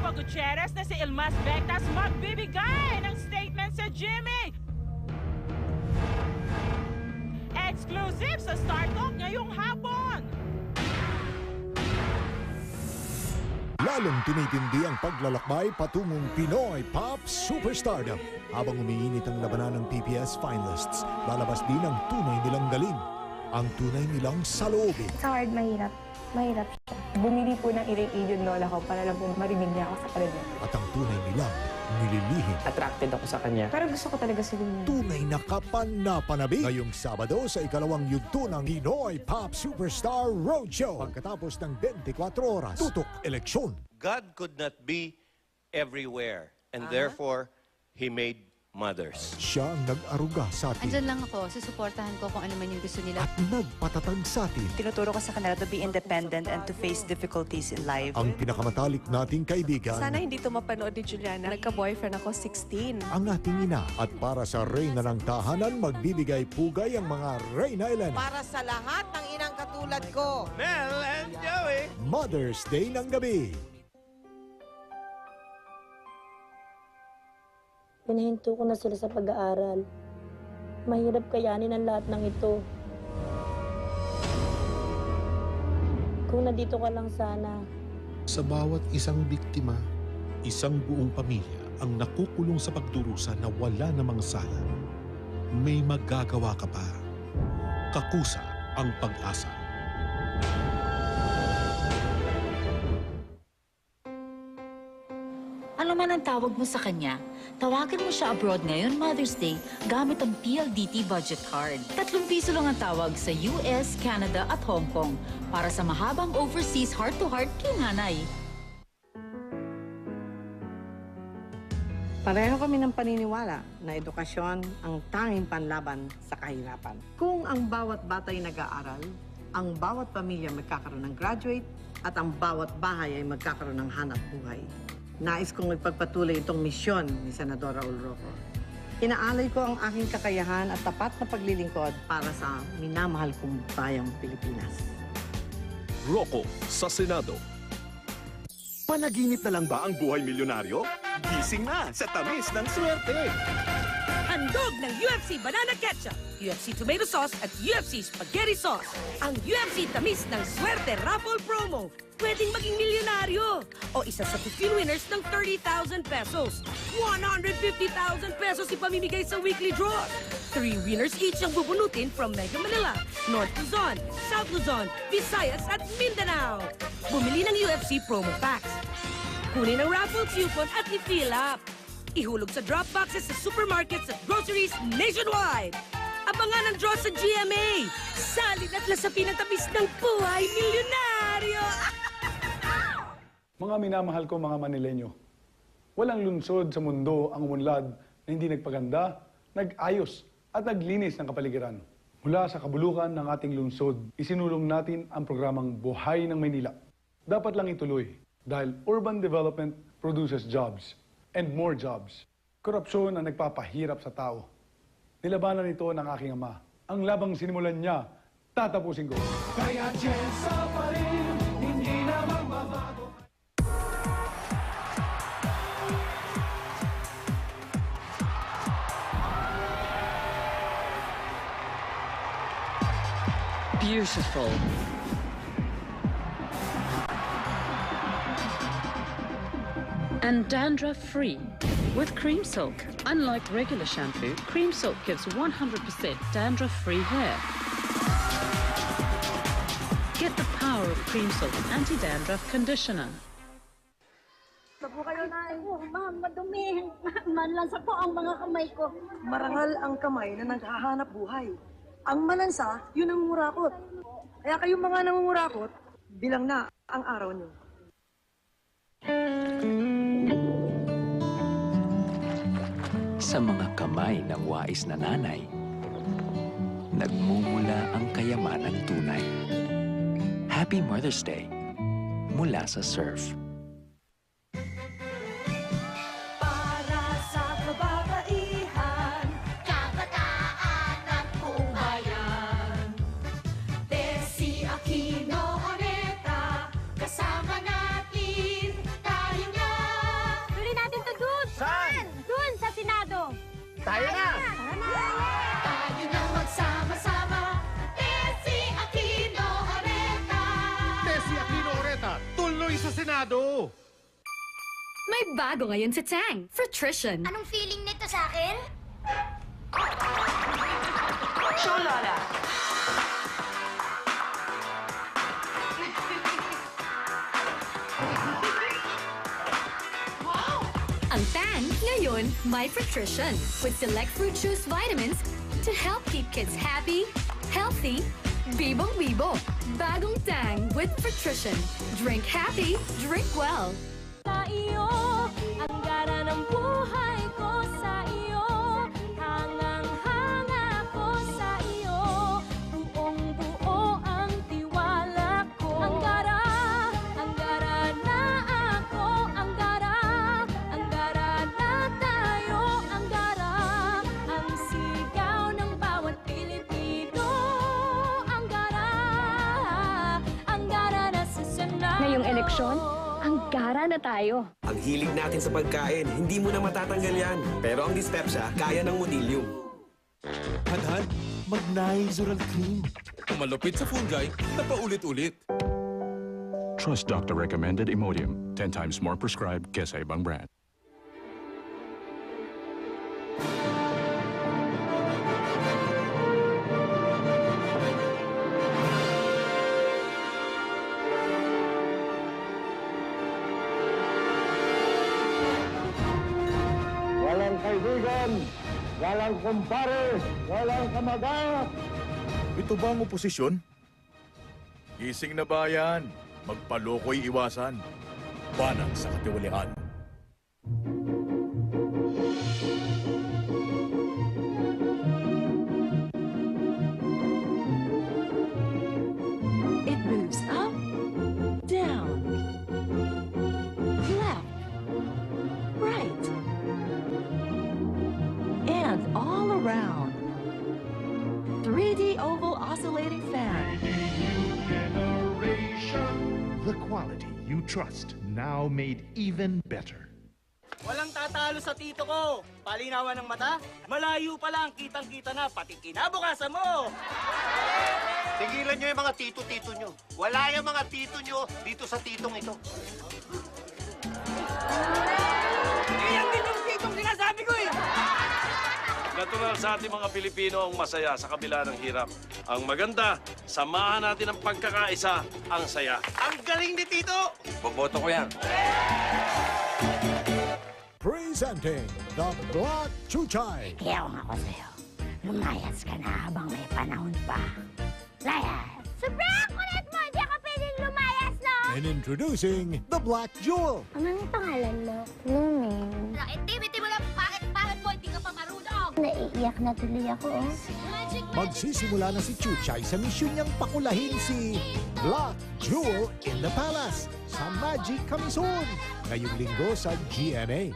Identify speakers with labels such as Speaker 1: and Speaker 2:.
Speaker 1: Rodolfo Gutierrez na si Ilmas Bectas magbibigay ng statement sa Jimmy. Exclusive sa Star Talk ngayong hapon.
Speaker 2: Lalong tinitindi ang paglalakbay patungong Pinoy Pop Superstardom. Habang umiinit ang labanan ng PPS finalists, lalabas din ang tunay nilang galing. Ang tunay nilang saloobin.
Speaker 3: Sa hard, mahirap. Mahirap siya. Bumili po ng iri-id yung lola ko para lang po marinig niya ako sa paligid.
Speaker 2: At ang tunay nilang nililihim.
Speaker 4: Attracted ako sa kanya.
Speaker 3: Pero gusto ko talaga si Luna.
Speaker 2: Tunay na kapanapanabik. Ngayong Sabado sa ikalawang yugto ng Pinoy Pop Superstar Roadshow. Pagkatapos ng 24 oras, tutok eleksyon.
Speaker 5: God could not be everywhere, and therefore, He made mothers.
Speaker 2: Siya ang nag-aruga sa atin
Speaker 6: Andyan lang ako, susuportahan ko kung ano man yung gusto nila.
Speaker 2: at nagpatatag sa atin.
Speaker 7: Tinuturo ko sa kanila to be independent and to face difficulties in life.
Speaker 2: Ang pinakamatalik nating kaibigan,
Speaker 8: Sana hindi to mapanood ni Juliana. Nagka-boyfriend ako 16.
Speaker 2: ang ating ina. At para sa reyna ng tahanan, magbibigay pugay ang mga Reyna Elena.
Speaker 9: Para sa lahat ng inang katulad ko.
Speaker 5: Mel and Joey!
Speaker 2: Mother's Day ng gabi.
Speaker 10: Pinahinto ko na sila sa pag-aaral. Mahirap kayanin ang lahat ng ito. Kung nandito ka lang sana.
Speaker 11: Sa bawat isang biktima, isang buong pamilya ang nakukulong sa pagdurusa na wala namang sala. May magagawa ka pa. Kakusa ang pag-asa.
Speaker 6: Ano man ang tawag mo sa kanya, tawagan mo siya abroad ngayon Mother's Day gamit ang PLDT Budget Card. 3 piso lang ang tawag sa US, Canada at Hong Kong para sa mahabang overseas heart-to-heart kay nanay.
Speaker 9: Pareho kami ng paniniwala na edukasyon ang tanging panlaban sa kahirapan. Kung ang bawat batay nag-aaral, ang bawat pamilya magkakaroon ng graduate at ang bawat bahay ay magkakaroon ng hanap buhay. Nais kong magpagpatuloy itong misyon ni Senadora Ulroco. Inaalay ko ang aking kakayahan at tapat na paglilingkod para sa minamahal kong bayang Pilipinas.
Speaker 11: Rocco sa Senado.
Speaker 12: Panaginip na lang ba ang buhay milyonaryo? Gising na sa tamis ng swerte!
Speaker 8: Handog ng UFC Banana Ketchup, UFC Tomato Sauce at UFC Spaghetti Sauce. Ang UFC Tamis ng Swerte Raffle Promo. Pwedeng maging milyonaryo. O isa sa 15 winners ng 30,000 pesos. 150,000 pesos ipamimigay sa weekly draw. 3 winners each ang bubunutin from Mega Manila, North Luzon, South Luzon, Visayas at Mindanao. Bumili ng UFC Promo Packs. Kunin ang raffle coupon at i-fill up. Ihulog sa drop boxes sa supermarkets at groceries nationwide. Abangan ang draw sa GMA. Salid at lasapin ang tamis ng buhay milyonaryo.
Speaker 13: Mga minamahal ko mga Manileño, walang lungsod sa mundo ang umunlad na hindi nagpaganda, nag-ayos at naglinis ng kapaligiran. Mula sa kabulukan ng ating lungsod, isinulong natin ang programang Buhay ng Maynila. Dapat lang ituloy dahil urban development produces jobs and more jobs. Korupsyon ang nagpapahirap sa tao. Nilabanan ito ng aking ama. Ang labang sinimulan niya, tatapusin ko. Kaya tiyesa pa rin, hindi na magbabago.
Speaker 6: Beautiful.
Speaker 7: And dandruff-free with Cream Silk. Unlike regular shampoo, Cream Silk gives 100% dandruff-free hair. Get the power of Cream Silk Anti-Dandruff Conditioner.
Speaker 10: Basta po kayo na, ma'am, madumi. Manlansa po ang mga kamay ko.
Speaker 9: Marangal ang kamay na naghahanap buhay. Ang malansa, yun ang murakot. Kaya kayong mga nangungurakot, bilang na ang araw nyo.
Speaker 4: Sa mga kamay ng wais na nanay, nagmumula ang kayamanang tunay. Happy Mother's Day mula sa Surf.
Speaker 8: Para sa kababaihan, kabataan at buong bayan. Desi Aquino Oneta, kasama natin tayo na.
Speaker 14: tuloy sa Senado.
Speaker 15: May bago ngayon sa Tang, Fruition.
Speaker 10: Anong feeling nito sa akin?
Speaker 1: Lola.
Speaker 15: Ang Tang, ngayon, may Fruition. With select fruit juice vitamins to help keep kids happy, healthy, bibong-bibo. Bagong Tang with Fruition. Drink happy, drink well.
Speaker 10: Sa iyo, ang gara ng buhay ko sa iyo. Hangang-hanga ko sa iyo. Buong-buo ang tiwala ko. Ang gara na ako. Ang gara na tayo. Ang gara, ang sigaw ng bawat Pilipino. Ang gara na susunod.
Speaker 3: Ngayong eleksyon, ang gara na tayo.
Speaker 16: Ang hilig natin sa pagkain, hindi mo na matatanggal yan. Pero ang Dyspepsia, kaya ng Modilium.
Speaker 11: Hadhad, mag-Nizoral Cream.
Speaker 17: Malupit sa fungi na paulit-ulit.
Speaker 18: Trust doctor-recommended Imodium. 10 times more prescribed kesa ibang brand.
Speaker 19: Walang kaibigan, walang kumpare, walang kamag-anak.
Speaker 20: Ito ba ang oposisyon? Gising na bayan, magpaloko'y iwasan. Banang sa katiwalian.
Speaker 6: It moves up, down, left, right, and all around. 3D oval oscillating fan.
Speaker 14: The quality you trust, now made even better.
Speaker 21: Walang tatalo sa tito ko. Palinawan ng mata, malayo pa lang, kitang-kita na, pati kinabukasan mo.
Speaker 5: Tigilan nyo yung mga tito-tito nyo. Wala yung mga tito nyo dito sa titong ito.
Speaker 21: Iyan din yung titong sinasabi ko eh.
Speaker 22: Natural sa ating mga Pilipino ang masaya sa kabila ng hirap. Ang maganda, samahan natin ang pagkakaisa, ang saya.
Speaker 5: Ang galing ni Tito!
Speaker 22: Boboto ko yan.
Speaker 2: Presenting the Black Chuchay.
Speaker 10: Kaya ako sa'yo, lumayas ka na habang may panahon pa. Layas! Sobrang kulit mo! Hindi ako pwedeng lumayas, no?
Speaker 2: And introducing the Black Jewel.
Speaker 10: Anong pangalan mo? Lumin. Activity mo lang, bakit mo hindi ka pa marunong? Naiiyak na tuloy ako, oh.
Speaker 2: Magsisimula na si Chuchay sa misyon niyang pakulahin si Black Jewel in the Palace sa Magic Kamison ngayong linggo sa GMA.